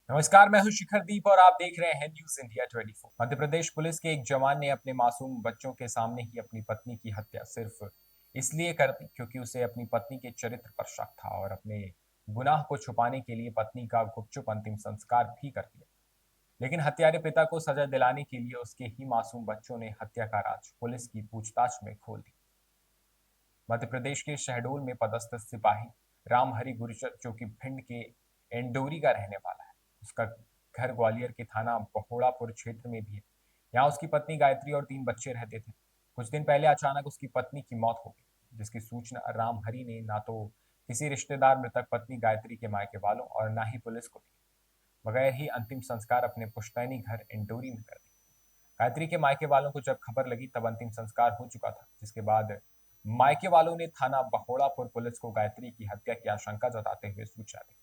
नमस्कार, मैं हूं शिखर दीप और आप देख रहे हैं news India 24। Madhya Pradesh police के एक जवान ने अपने मासूम बच्चों के सामने ही अपनी पत्नी की हत्या सिर्फ इसलिए कर दी क्योंकि उसे अपनी पत्नी के चरित्र पर शक था और अपने गुनाह को छुपाने के लिए पत्नी का गुपचुप अंतिम संस्कार भी कर दिया। लेकिन हत्यारे पिता को सजा दिलाने के लिए उसके ही मासूम बच्चों ने हत्या का राज पुलिस की पूछताछ में खोल दी। मध्य प्रदेश के शहडोल में पदस्थ सिपाही रामहरि गुर्जर, जो कि भिंड के इंडोरी का रहने वाला है, उसका घर ग्वालियर के थाना बहोड़ापुर क्षेत्र में भी है। यहाँ उसकी पत्नी गायत्री और 3 बच्चे रहते थे। कुछ दिन पहले अचानक उसकी पत्नी की मौत हो गई, जिसकी सूचना रामहरि ने ना तो किसी रिश्तेदार मृतक पत्नी गायत्री के मायके वालों और ना ही पुलिस को दी। बगैर ही अंतिम संस्कार अपने पुश्तैनी घर इंडोरी में कर दी। गायत्री के मायके वालों को जब खबर लगी तब अंतिम संस्कार हो चुका था, जिसके बाद मायके वालों ने थाना बहोड़ापुर पुलिस को गायत्री की हत्या की आशंका जताते हुए सूचना दी।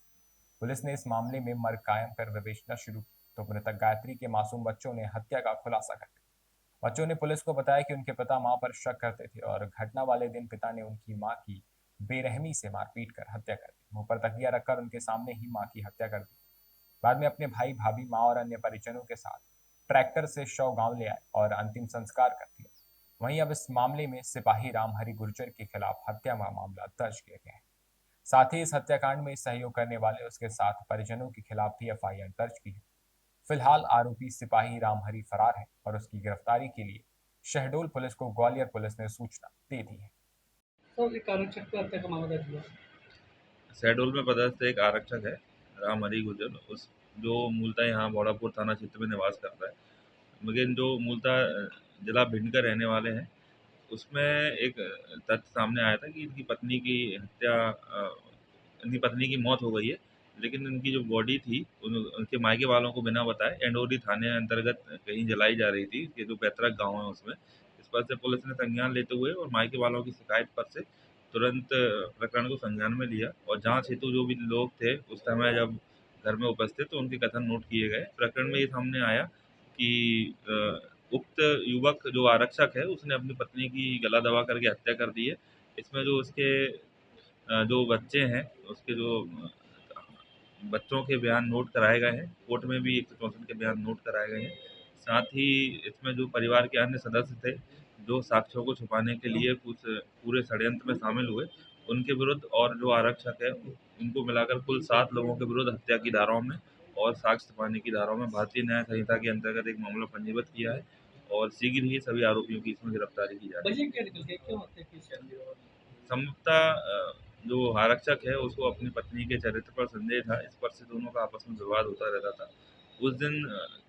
पुलिस ने इस मामले में मर्ग कायम कर विवेचना शुरू की तो मृतक गायत्री के मासूम बच्चों ने हत्या का खुलासा कर दिया। बच्चों ने पुलिस को बताया कि उनके पिता मां पर शक करते थे और घटना वाले दिन पिता ने उनकी मां की बेरहमी से मारपीट कर हत्या कर दी। मुंह पर तकिया रखकर उनके सामने ही मां की हत्या कर दी। बाद में अपने भाई भाभी मां और अन्य परिजनों के साथ ट्रैक्टर से शव गांव ले आए और अंतिम संस्कार कर दिया। वहीं अब इस मामले में सिपाही रामहरि गुर्जर के खिलाफ हत्या का मामला दर्ज किया गया है। साथ ही इस हत्याकांड में सहयोग करने वाले उसके साथ परिजनों के खिलाफ भी एफआईआर दर्ज की है। फिलहाल आरोपी सिपाही रामहरि फरार है और उसकी गिरफ्तारी के लिए शहडोल पुलिस को ग्वालियर पुलिस ने सूचना दे दी है। तो एक आरक्षक पे हत्या का मामला दर्ज हुआ। शहडोल में पदस्थ एक आरक्षक है, रामहरि गुर्जर, उस जो मूलतः यहाँ बौड़ापुर थाना क्षेत्र में निवास करता है, मगर जो मूलतः जिला भिंड का रहने वाले हैं। उसमें एक तथ्य सामने आया था कि इनकी पत्नी की मौत हो गई है, लेकिन इनकी जो बॉडी थी उनके मायके वालों को बिना बताए एंडोरी थाने अंतर्गत कहीं जलाई जा रही थी, ये जो पैतृक गाँव है उसमें। इस पर से पुलिस ने संज्ञान लेते हुए और मायके वालों की शिकायत पर से तुरंत प्रकरण को संज्ञान में लिया और जाँच हेतु जो भी लोग थे उस समय जब घर में उपस्थित, तो उनके कथन नोट किए गए। प्रकरण में ये सामने आया कि उक्त युवक जो आरक्षक है उसने अपनी पत्नी की गला दबा करके हत्या कर दी है। इसमें जो उसके जो बच्चे हैं, उसके जो बच्चों के बयान नोट कराए गए हैं। कोर्ट में भी 164 के बयान नोट कराए गए हैं। साथ ही इसमें जो परिवार के अन्य सदस्य थे, जो साक्ष्यों को छुपाने के लिए कुछ पूरे षड्यंत्र में शामिल हुए, उनके विरुद्ध और जो आरक्षक है, उनको मिलाकर कुल 7 लोगों के विरुद्ध हत्या की धाराओं में और साक्ष्य छुपाने की धाराओं में भारतीय न्याय संहिता के अंतर्गत एक मामला पंजीबद्ध किया है और शीघ्र ही सभी आरोपियों की इसमें गिरफ्तारी की जा रही है। वजह क्या निकल गया, क्यों हत्या की शायद? संभवतः जो आरक्षक है उसको अपनी पत्नी के चरित्र पर संदेह था, इस पर से दोनों का आपस में विवाद होता रहता था। उस दिन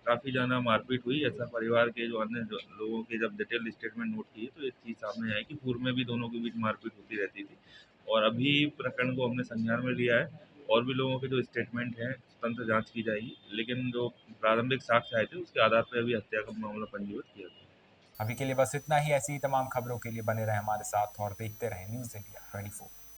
काफ़ी ज़्यादा मारपीट हुई, ऐसा परिवार के जो अन्य जो लोगों के जब डिटेल स्टेटमेंट नोट किए तो एक चीज़ सामने आई कि पूर्व में भी दोनों के बीच मारपीट होती रहती थी। और अभी प्रकरण को हमने संज्ञान में लिया है और भी लोगों के जो स्टेटमेंट हैं स्वतंत्र जाँच की जाएगी, लेकिन जो प्रारंभिक साक्ष्य आए थे उसके आधार पर अभी हत्या का मामला पंजीबद्ध किया गया है। अभी के लिए बस इतना ही। ऐसी ही तमाम खबरों के लिए बने रहे हमारे साथ और देखते रहे न्यूज इंडिया 24।